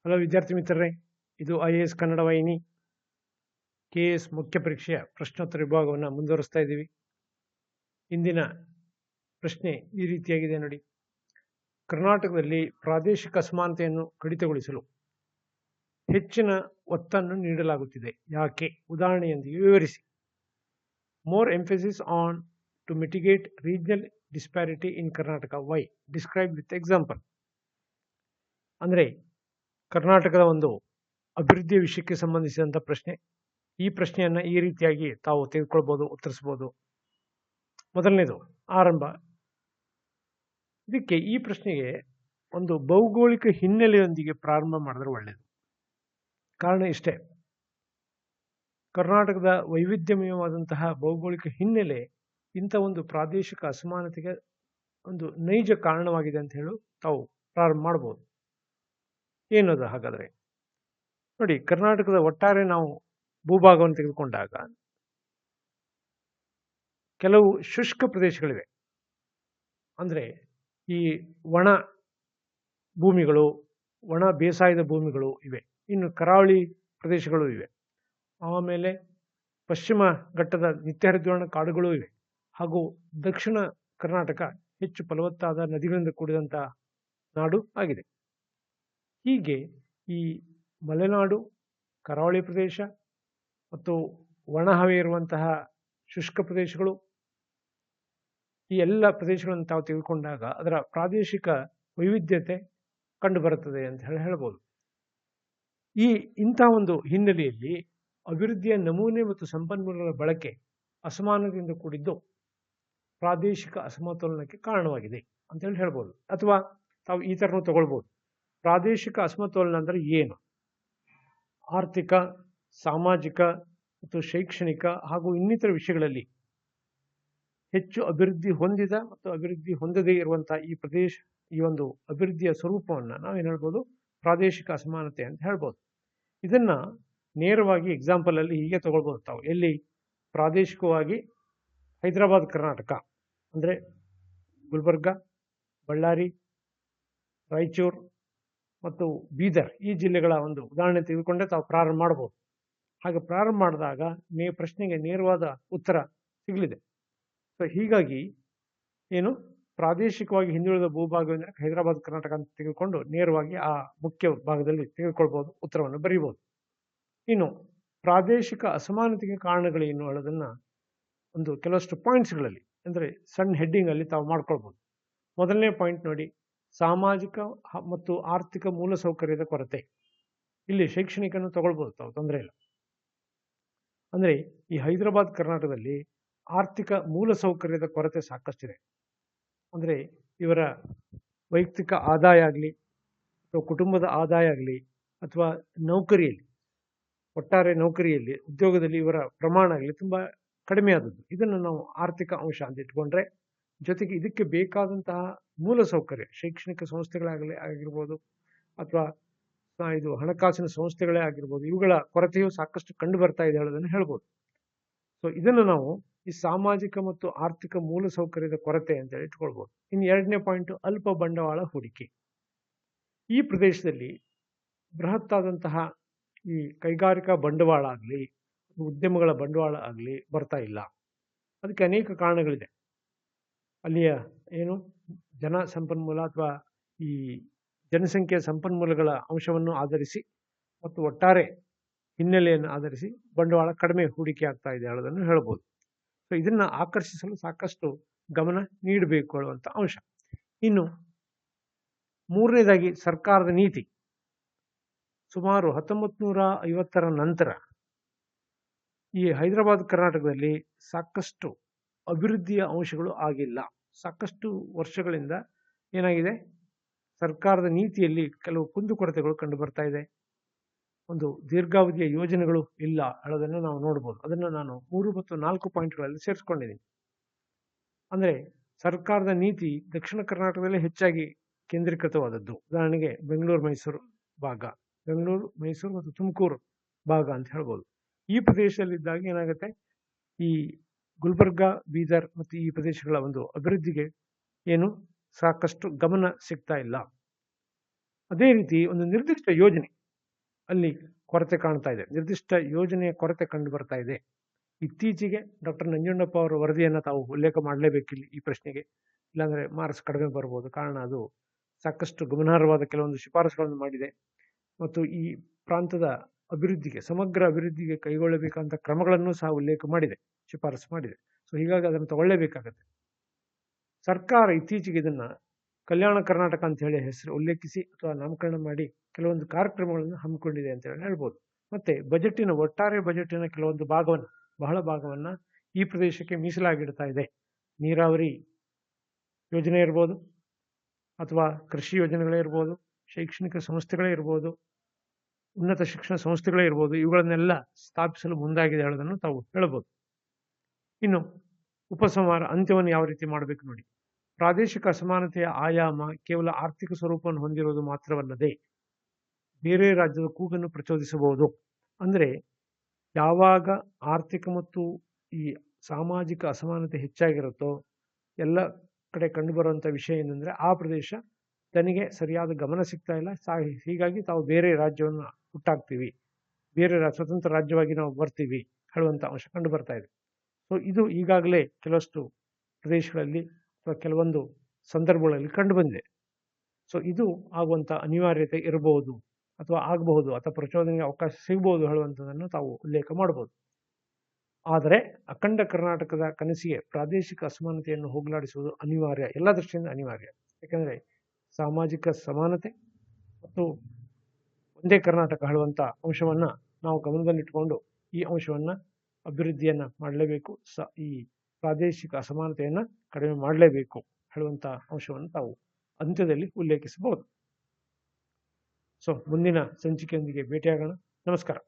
Hello ವಿದ್ಯಾರ್ಥಿ ಮಿತ್ರರೇ, ಇದು IAS ಕನ್ನಡ ವಾಹಿನಿ KS ಮುಖ್ಯ ಪರೀಕ್ಷೆಯ ಪ್ರಶ್ನೋತ್ತರ ವಿಭಾಗವನ್ನು ಮುಂದುವರಿಸ್ತಾ ಇದ್ದೀವಿ. ಇಂದಿನ ಪ್ರಶ್ನೆ ಈ ರೀತಿಯಾಗಿದೆ ನೋಡಿ. ಕರ್ನಾಟಕದಲ್ಲಿ ಪ್ರಾದೇಶಿಕ ಅಸಮಾನತೆಯನ್ನು ಕಡಿತಗೊಳಿಸಲು ಹೆಚ್ಚಿನ ಒತ್ತನ್ನು ನೀಡಲಾಗುತ್ತಿದೆ, ಯಾಕೆ? ಉದಾಹರಣೆಯೊಂದಿಗೆ ವಿವರಿಸಿ. More emphasis on to mitigate regional disparity in Karnataka, why? Describe with example. ಅಂದರೆ ಕರ್ನಾಟಕದ ಒಂದು ಅಭಿವೃದ್ಧಿಯ ವಿಷಯಕ್ಕೆ ಸಂಬಂಧಿಸಿದಂಥ ಪ್ರಶ್ನೆ. ಈ ಪ್ರಶ್ನೆಯನ್ನು ಈ ರೀತಿಯಾಗಿ ತಾವು ತೆಗೆದುಕೊಳ್ಬೋದು, ಉತ್ತರಿಸ್ಬೋದು. ಮೊದಲನೇದು ಆರಂಭ. ಇದಕ್ಕೆ ಈ ಪ್ರಶ್ನೆಗೆ ಒಂದು ಭೌಗೋಳಿಕ ಹಿನ್ನೆಲೆಯೊಂದಿಗೆ ಪ್ರಾರಂಭ ಮಾಡಿದ್ರೆ ಒಳ್ಳೆಯದು. ಕಾರಣ ಇಷ್ಟೇ, ಕರ್ನಾಟಕದ ವೈವಿಧ್ಯಮಯವಾದಂತಹ ಭೌಗೋಳಿಕ ಹಿನ್ನೆಲೆ ಇಂಥ ಒಂದು ಪ್ರಾದೇಶಿಕ ಅಸಮಾನತೆಗೆ ಒಂದು ನೈಜ ಕಾರಣವಾಗಿದೆ ಅಂತ ಹೇಳಿ ತಾವು ಪ್ರಾರಂಭ ಮಾಡ್ಬೋದು. ಏನದು ಹಾಗಾದರೆ? ನೋಡಿ, ಕರ್ನಾಟಕದ ಒಟ್ಟಾರೆ ನಾವು ಭೂಭಾಗವನ್ನು ತೆಗೆದುಕೊಂಡಾಗ ಕೆಲವು ಶುಷ್ಕ ಪ್ರದೇಶಗಳಿವೆ. ಅಂದರೆ ಈ ಒಣ ಭೂಮಿಗಳು, ಒಣ ಬೇಸಾಯದ ಭೂಮಿಗಳು ಇವೆ. ಇನ್ನು ಕರಾವಳಿ ಪ್ರದೇಶಗಳು ಇವೆ. ಆಮೇಲೆ ಪಶ್ಚಿಮ ಘಟ್ಟದ ನಿತ್ಯಹರಿದ್ವರ್ಣ ಕಾಡುಗಳು ಇವೆ. ಹಾಗೂ ದಕ್ಷಿಣ ಕರ್ನಾಟಕ ಹೆಚ್ಚು ಫಲವತ್ತಾದ ನದಿಗಳಿಂದ ಕೂಡಿದಂಥ ನಾಡು ಆಗಿದೆ. ಹೀಗೆ ಈ ಮಲೆನಾಡು, ಕರಾವಳಿ ಪ್ರದೇಶ ಮತ್ತು ಒಣಹವೆ ಇರುವಂತಹ ಶುಷ್ಕ ಪ್ರದೇಶಗಳು, ಈ ಎಲ್ಲ ಪ್ರದೇಶಗಳನ್ನು ತಾವು ತೆಗೆದುಕೊಂಡಾಗ ಅದರ ಪ್ರಾದೇಶಿಕ ವೈವಿಧ್ಯತೆ ಕಂಡುಬರುತ್ತದೆ ಅಂತ ಹೇಳ್ಬೋದು. ಇಂಥ ಒಂದು ಹಿನ್ನೆಲೆಯಲ್ಲಿ ಅಭಿವೃದ್ಧಿಯ ನಮೂನೆ ಮತ್ತು ಸಂಪನ್ಮೂಲಗಳ ಬಳಕೆ ಅಸಮಾನತೆಯಿಂದ ಕೂಡಿದ್ದು ಪ್ರಾದೇಶಿಕ ಅಸಮತೋಲನಕ್ಕೆ ಕಾರಣವಾಗಿದೆ ಅಂತೇಳಿ ಹೇಳ್ಬೋದು. ಅಥವಾ ತಾವು ಈ ಥರನೂ ತಗೊಳ್ಬೋದು. ಪ್ರಾದೇಶಿಕ ಅಸಮತೋಲನ ಅಂದರೆ ಏನು? ಆರ್ಥಿಕ, ಸಾಮಾಜಿಕ ಮತ್ತು ಶೈಕ್ಷಣಿಕ ಹಾಗೂ ಇನ್ನಿತರ ವಿಷಯಗಳಲ್ಲಿ ಹೆಚ್ಚು ಅಭಿವೃದ್ಧಿ ಹೊಂದಿದ ಮತ್ತು ಅಭಿವೃದ್ಧಿ ಹೊಂದದೇ ಇರುವಂತಹ ಈ ಒಂದು ಅಭಿವೃದ್ಧಿಯ ಸ್ವರೂಪವನ್ನು ನಾವೇನು ಹೇಳ್ಬೋದು? ಪ್ರಾದೇಶಿಕ ಅಸಮಾನತೆ ಅಂತ ಹೇಳ್ಬೋದು. ಇದನ್ನ ನೇರವಾಗಿ ಎಕ್ಸಾಂಪಲ್ ಅಲ್ಲಿ ಹೀಗೆ ತಗೊಳ್ಬೋದು ತಾವು. ಎಲ್ಲಿ? ಪ್ರಾದೇಶಿಕವಾಗಿ ಹೈದರಾಬಾದ್ ಕರ್ನಾಟಕ ಅಂದರೆ ಗುಲ್ಬರ್ಗ, ಬಳ್ಳಾರಿ, ರಾಯಚೂರು ಮತ್ತು ಬೀದರ್ ಈ ಜಿಲ್ಲೆಗಳ ಒಂದು ಉದಾಹರಣೆ ತೆಗೆದುಕೊಂಡೇ ತಾವು ಪ್ರಾರಂಭ ಮಾಡ್ಬೋದು. ಹಾಗೆ ಪ್ರಾರಂಭ ಮಾಡಿದಾಗ ಪ್ರಶ್ನೆಗೆ ನೇರವಾದ ಉತ್ತರ ಸಿಗಲಿದೆ. ಸೊ ಹೀಗಾಗಿ ಏನು, ಪ್ರಾದೇಶಿಕವಾಗಿ ಹಿಂದುಳಿದ ಭೂಭಾಗವೆಂದರೆ ಹೈದರಾಬಾದ್ ಕರ್ನಾಟಕ ಅಂತ ತೆಗೆದುಕೊಂಡು ನೇರವಾಗಿ ಆ ಮುಖ್ಯ ಭಾಗದಲ್ಲಿ ತೆಗೆದುಕೊಳ್ಬೋದು, ಉತ್ತರವನ್ನು ಬರೀಬೋದು. ಇನ್ನು ಪ್ರಾದೇಶಿಕ ಅಸಮಾನತೆಗೆ ಕಾರಣಗಳೇನು ಅನ್ನೋದನ್ನ ಒಂದು ಕೆಲವಷ್ಟು ಪಾಯಿಂಟ್ಸ್ಗಳಲ್ಲಿ, ಅಂದರೆ ಸಣ್ಣ ಹೆಡ್ಡಿಂಗ್ ಅಲ್ಲಿ ತಾವು ಮಾಡ್ಕೊಳ್ಬೋದು. ಮೊದಲನೇ ಪಾಯಿಂಟ್ ನೋಡಿ, ಸಾಮಾಜಿಕ ಮತ್ತು ಆರ್ಥಿಕ ಮೂಲಸೌಕರ್ಯದ ಕೊರತೆ. ಇಲ್ಲಿ ಶೈಕ್ಷಣಿಕನ್ನು ತಗೊಳ್ಬೋದು ತಾವು, ತೊಂದರೆ ಇಲ್ಲ. ಅಂದರೆ ಈ ಹೈದರಾಬಾದ್ ಕರ್ನಾಟಕದಲ್ಲಿ ಆರ್ಥಿಕ ಮೂಲಸೌಕರ್ಯದ ಕೊರತೆ ಸಾಕಷ್ಟಿದೆ. ಅಂದರೆ ಇವರ ವೈಯಕ್ತಿಕ ಆದಾಯ ಆಗಲಿ ಅಥವಾ ಕುಟುಂಬದ ಆದಾಯ ಆಗಲಿ ಅಥವಾ ನೌಕರಿಯಲ್ಲಿ, ಒಟ್ಟಾರೆ ನೌಕರಿಯಲ್ಲಿ, ಉದ್ಯೋಗದಲ್ಲಿ ಇವರ ಪ್ರಮಾಣ ಆಗಲಿ ತುಂಬ ಕಡಿಮೆ ಆದದ್ದು. ಇದನ್ನು ನಾವು ಆರ್ಥಿಕ ಅಂಶ ಅಂತ ಇಟ್ಕೊಂಡ್ರೆ, ಜೊತೆಗೆ ಇದಕ್ಕೆ ಬೇಕಾದಂತಹ ಮೂಲಸೌಕರ್ಯ, ಶೈಕ್ಷಣಿಕ ಆಗಿರ್ಬೋದು ಅಥವಾ ಇದು ಹಣಕಾಸಿನ ಸಂಸ್ಥೆಗಳೇ ಆಗಿರ್ಬೋದು, ಇವುಗಳ ಕೊರತೆಯು ಸಾಕಷ್ಟು ಕಂಡು ಬರ್ತಾ ಇದೆ ಹೇಳೋದನ್ನು ಹೇಳ್ಬೋದು. ಸೊ ಇದನ್ನು ನಾವು ಈ ಸಾಮಾಜಿಕ ಮತ್ತು ಆರ್ಥಿಕ ಮೂಲಸೌಕರ್ಯದ ಕೊರತೆ ಅಂತೇಳಿ ಇಟ್ಕೊಳ್ಬೋದು. ಇನ್ನು ಎರಡನೇ ಪಾಯಿಂಟ್, ಅಲ್ಪ ಬಂಡವಾಳ ಹೂಡಿಕೆ. ಈ ಪ್ರದೇಶದಲ್ಲಿ ಬೃಹತ್ತಾದಂತಹ ಈ ಕೈಗಾರಿಕಾ ಬಂಡವಾಳ ಆಗಲಿ, ಉದ್ಯಮಗಳ ಬಂಡವಾಳ ಆಗಲಿ ಬರ್ತಾ ಇಲ್ಲ. ಅದಕ್ಕೆ ಅನೇಕ ಕಾರಣಗಳಿದೆ. ಅಲ್ಲಿಯ ಏನು ಜನ ಸಂಪನ್ಮೂಲ ಅಥವಾ ಈ ಜನಸಂಖ್ಯೆಯ ಸಂಪನ್ಮೂಲಗಳ ಅಂಶವನ್ನು ಆಧರಿಸಿ ಮತ್ತು ಒಟ್ಟಾರೆ ಹಿನ್ನೆಲೆಯನ್ನು ಆಧರಿಸಿ ಬಂಡವಾಳ ಕಡಿಮೆ ಹೂಡಿಕೆ ಆಗ್ತಾ ಇದೆ ಹೇಳೋದನ್ನು ಹೇಳ್ಬೋದು. ಸೊ ಇದನ್ನ ಆಕರ್ಷಿಸಲು ಸಾಕಷ್ಟು ಗಮನ ನೀಡಬೇಕು ಹೇಳುವಂಥ ಅಂಶ. ಇನ್ನು ಮೂರನೇದಾಗಿ ಸರ್ಕಾರದ ನೀತಿ. ಸುಮಾರು 1950ರ ನಂತರ ಈ ಹೈದರಾಬಾದ್ ಕರ್ನಾಟಕದಲ್ಲಿ ಸಾಕಷ್ಟು ಅಭಿವೃದ್ಧಿಯ ಅಂಶಗಳು ಆಗಿಲ್ಲ. ಸಾಕಷ್ಟು ವರ್ಷಗಳಿಂದ ಏನಾಗಿದೆ, ಸರ್ಕಾರದ ನೀತಿಯಲ್ಲಿ ಕೆಲವು ಕುಂದುಕೊರತೆಗಳು ಕಂಡು ಬರ್ತಾ ಇದೆ. ಒಂದು ದೀರ್ಘಾವಧಿಯ ಯೋಜನೆಗಳು ಇಲ್ಲ ಹೇಳೋದನ್ನು ನಾವು ನೋಡ್ಬೋದು. ಅದನ್ನು ನಾನು 3 ಮತ್ತು 4 ಪಾಯಿಂಟ್ಗಳಲ್ಲಿ ಸೇರಿಸ್ಕೊಂಡಿದ್ದೀನಿ. ಅಂದರೆ ಸರ್ಕಾರದ ನೀತಿ ದಕ್ಷಿಣ ಕರ್ನಾಟಕದಲ್ಲಿ ಹೆಚ್ಚಾಗಿ ಕೇಂದ್ರೀಕೃತವಾದದ್ದು. ಉದಾಹರಣೆಗೆ ಬೆಂಗಳೂರು ಮೈಸೂರು ಭಾಗ, ಬೆಂಗಳೂರು ಮೈಸೂರು ಮತ್ತು ತುಮಕೂರು ಭಾಗ ಅಂತ ಹೇಳ್ಬೋದು. ಈ ಪ್ರದೇಶದಲ್ಲಿದ್ದಾಗ ಏನಾಗುತ್ತೆ, ಈ ಗುಲ್ಬರ್ಗ, ಬೀದರ್ ಮತ್ತು ಈ ಪ್ರದೇಶಗಳ ಒಂದು ಅಭಿವೃದ್ಧಿಗೆ ಸಾಕಷ್ಟು ಗಮನ ಸಿಗ್ತಾ ಇಲ್ಲ. ಅದೇ ರೀತಿ ಒಂದು ನಿರ್ದಿಷ್ಟ ಯೋಜನೆ, ಅಲ್ಲಿ ಕೊರತೆ ಕಾಣ್ತಾ ಇದೆ, ನಿರ್ದಿಷ್ಟ ಯೋಜನೆಯ ಕೊರತೆ ಕಂಡು ಬರ್ತಾ ಇದೆ. ಇತ್ತೀಚೆಗೆ ಡಾಕ್ಟರ್ ನಂಜುಂಡಪ್ಪ ಅವರ ವರದಿಯನ್ನು ತಾವು ಉಲ್ಲೇಖ ಮಾಡಲೇಬೇಕಿಲ್ಲ ಈ ಪ್ರಶ್ನೆಗೆ, ಇಲ್ಲಾಂದರೆ ಮಾರ್ಕ್ಸ್ ಕಡಿಮೆ ಬರ್ಬೋದು. ಕಾರಣ ಅದು ಸಾಕಷ್ಟು ಗಮನಾರ್ಹವಾದ ಕೆಲವೊಂದು ಶಿಫಾರಸುಗಳನ್ನು ಮಾಡಿದೆ ಮತ್ತು ಈ ಪ್ರಾಂತದ ಅಭಿವೃದ್ಧಿಗೆ, ಸಮಗ್ರ ಅಭಿವೃದ್ಧಿಗೆ ಕೈಗೊಳ್ಳಬೇಕಂತ ಕ್ರಮಗಳನ್ನು ಸಹ ಉಲ್ಲೇಖ ಮಾಡಿದೆ, ಶಿಫಾರಸು ಮಾಡಿದೆ. ಸೊ ಹೀಗಾಗಿ ಅದನ್ನು ತಗೊಳ್ಳೇಬೇಕಾಗತ್ತೆ. ಸರ್ಕಾರ ಇತ್ತೀಚೆಗೆ ಇದನ್ನ ಕಲ್ಯಾಣ ಕರ್ನಾಟಕ ಅಂತ ಹೇಳಿ ಹೆಸರು ಉಲ್ಲೇಖಿಸಿ ಅಥವಾ ನಾಮಕರಣ ಮಾಡಿ ಕೆಲವೊಂದು ಕಾರ್ಯಕ್ರಮಗಳನ್ನು ಹಮ್ಮಿಕೊಂಡಿದೆ ಅಂತ ಹೇಳಿ ಹೇಳ್ಬೋದು. ಮತ್ತೆ ಬಜೆಟಿನ, ಒಟ್ಟಾರೆ ಬಜೆಟಿನ ಕೆಲವೊಂದು ಭಾಗವನ್ನು, ಬಹಳ ಭಾಗವನ್ನ ಈ ಪ್ರದೇಶಕ್ಕೆ ಮೀಸಲಾಗಿಡ್ತಾ ಇದೆ. ನೀರಾವರಿ ಯೋಜನೆ ಇರ್ಬೋದು, ಅಥವಾ ಕೃಷಿ ಯೋಜನೆಗಳೇ ಇರ್ಬೋದು, ಶೈಕ್ಷಣಿಕ ಸಂಸ್ಥೆಗಳೇ ಇರ್ಬೋದು, ಉನ್ನತ ಶಿಕ್ಷಣ ಸಂಸ್ಥೆಗಳೇ ಇರ್ಬೋದು, ಇವುಗಳನ್ನೆಲ್ಲ ಸ್ಥಾಪಿಸಲು ಮುಂದಾಗಿದೆ ಹೇಳೋದನ್ನು ತಾವು ಹೇಳ್ಬೋದು. ಇನ್ನು ಉಪಸಂಹಾರ, ಅಂತ್ಯವನ್ನು ಯಾವ ರೀತಿ ಮಾಡಬೇಕು ನೋಡಿ. ಪ್ರಾದೇಶಿಕ ಅಸಮಾನತೆಯ ಆಯಾಮ ಕೇವಲ ಆರ್ಥಿಕ ಸ್ವರೂಪವನ್ನು ಹೊಂದಿರುವುದು ಮಾತ್ರವಲ್ಲದೆ ಬೇರೆ ರಾಜ್ಯದ ಕೂಗನ್ನು ಪ್ರಚೋದಿಸಬಹುದು. ಅಂದರೆ ಯಾವಾಗ ಆರ್ಥಿಕ ಮತ್ತು ಈ ಸಾಮಾಜಿಕ ಅಸಮಾನತೆ ಹೆಚ್ಚಾಗಿರುತ್ತೋ, ಎಲ್ಲ ಕಡೆ ಕಂಡುಬರುವಂಥ ವಿಷಯ ಏನಂದರೆ ಆ ಪ್ರದೇಶ ತನಗೆ ಸರಿಯಾದ ಗಮನ ಸಿಗ್ತಾ ಇಲ್ಲ, ಹೀಗಾಗಿ ತಾವು ಬೇರೆ ರಾಜ್ಯವನ್ನು ಹುಟ್ಟಾಕ್ತೀವಿ, ಬೇರೆ ಸ್ವತಂತ್ರ ರಾಜ್ಯವಾಗಿ ನಾವು ಬರ್ತೀವಿ ಹೇಳುವಂಥ ಅಂಶ ಕಂಡು ಬರ್ತಾ ಇದೆ. ಸೊ ಇದು ಈಗಾಗಲೇ ಕೆಲವಷ್ಟು ಪ್ರದೇಶಗಳಲ್ಲಿ ಅಥವಾ ಕೆಲವೊಂದು ಸಂದರ್ಭಗಳಲ್ಲಿ ಕಂಡು ಬಂದಿದೆ. ಸೊ ಇದು ಆಗುವಂಥ ಅನಿವಾರ್ಯತೆ ಇರಬಹುದು ಅಥವಾ ಆಗಬಹುದು ಅಥವಾ ಪ್ರಚೋದನೆಗೆ ಅವಕಾಶ ಸಿಗಬಹುದು ಹೇಳುವಂಥದ್ದನ್ನು ತಾವು ಉಲ್ಲೇಖ ಮಾಡಬಹುದು. ಆದರೆ ಅಖಂಡ ಕರ್ನಾಟಕದ ಕನಸಿಗೆ ಪ್ರಾದೇಶಿಕ ಅಸಮಾನತೆಯನ್ನು ಹೋಗಲಾಡಿಸುವುದು ಅನಿವಾರ್ಯ, ಎಲ್ಲ ದೃಷ್ಟಿಯಿಂದ ಅನಿವಾರ್ಯ. ಯಾಕಂದರೆ ಸಾಮಾಜಿಕ ಸಮಾನತೆ ಮತ್ತು ಒಂದೇ ಕರ್ನಾಟಕ ಹೇಳುವಂಥ ಅಂಶವನ್ನು ನಾವು ಗಮನದಲ್ಲಿಟ್ಟುಕೊಂಡು ಈ ಅಂಶವನ್ನು, ಅಭಿವೃದ್ಧಿಯನ್ನು ಮಾಡಲೇಬೇಕು, ಈ ಪ್ರಾದೇಶಿಕ ಅಸಮಾನತೆಯನ್ನು ಕಡಿಮೆ ಮಾಡಲೇಬೇಕು ಹೇಳುವಂಥ ಅಂಶವನ್ನು ತಾವು ಅಂತ್ಯದಲ್ಲಿ ಉಲ್ಲೇಖಿಸಬಹುದು. ಸೊ ಮುಂದಿನ ಸಂಚಿಕೆಯೊಂದಿಗೆ ಭೇಟಿಯಾಗೋಣ. ನಮಸ್ಕಾರ.